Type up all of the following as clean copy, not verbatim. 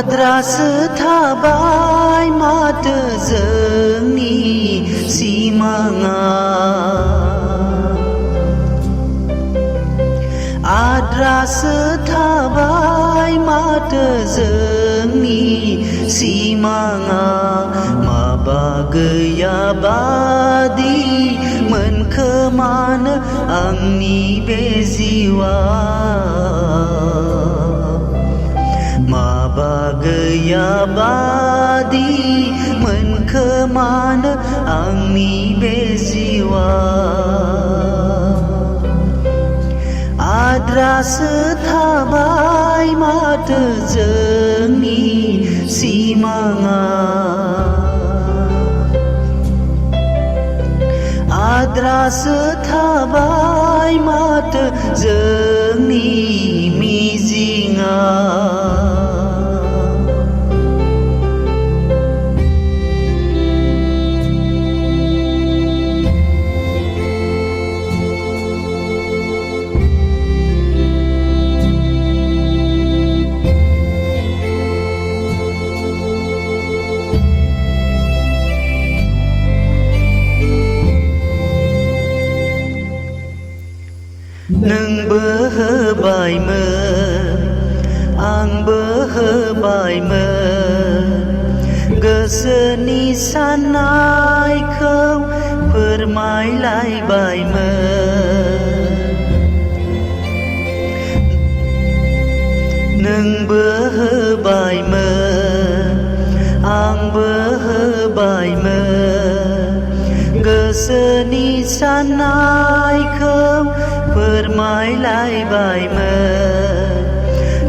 आद्रासो थाबाय माथो जोंनि सिमाङा आद्रासो थाबाय माथो जोंनि सिमाङा माबा गैयाबादि मोनखोमानो आंनि बे जिउआ माबा गैयाबादि मोनखोमानो आंनि बे जिउआ आद्रासो थाबाय माथो जोंनि सिमाङा आद्रासो थाबाय माथो जोंनि मिजिङा नोंबो होबायमोन आंबो होबायमोन गोसोनि साननायखौ फोरमायलायबायमोन नोंबो होबायमोन आंबो होबायमोन गोसोनि साननायखौ फोरमायलायबायमोन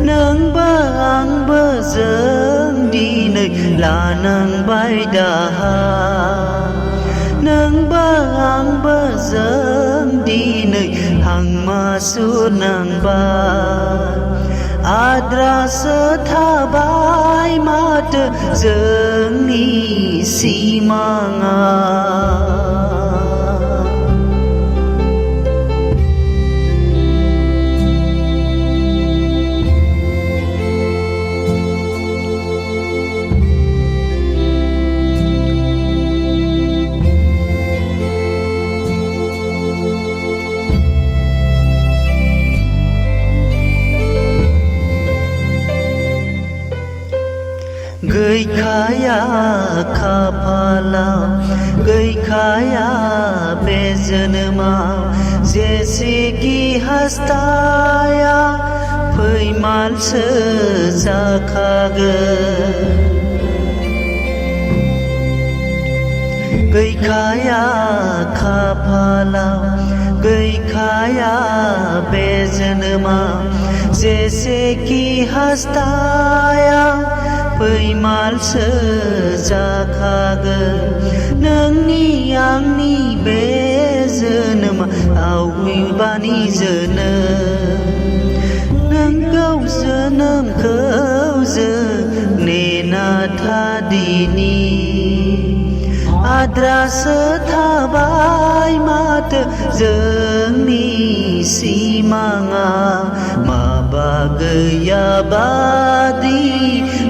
नोंबो आंबो जों दिनै लानांबाय दाहा नोंबो आंबो जों दिनै हांमा सुरनांबाय आद्रासो थाबाय माथो जोंनि सिमाङा गैखाया खाफालाव गैखाया बे जोनोमाव जेसेखि हास्थाया फैमालसो जाखागोन गैखाया खाफालाव गैखाया बे जोनोमाव जेसेखि हास्थाया फैमालसो जाखागोन नोंनि आंनि बे जोनोमा आवगायबानि जोनोम नोंखौ जोनोमखौ जों नेना थादिनि आद्रासो थाबाय माथो जोंनि सिमाङा माबा गैयाबादि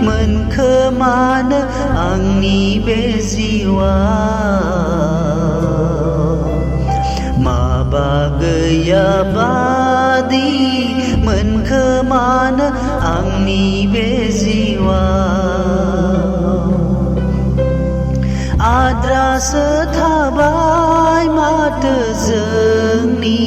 मोनखोमानो आंनि बे जिउआ माबा गैयाबादि मोनखोमानो आंनि बे जिउआ आद्रासो थाबाय माथो जोंनि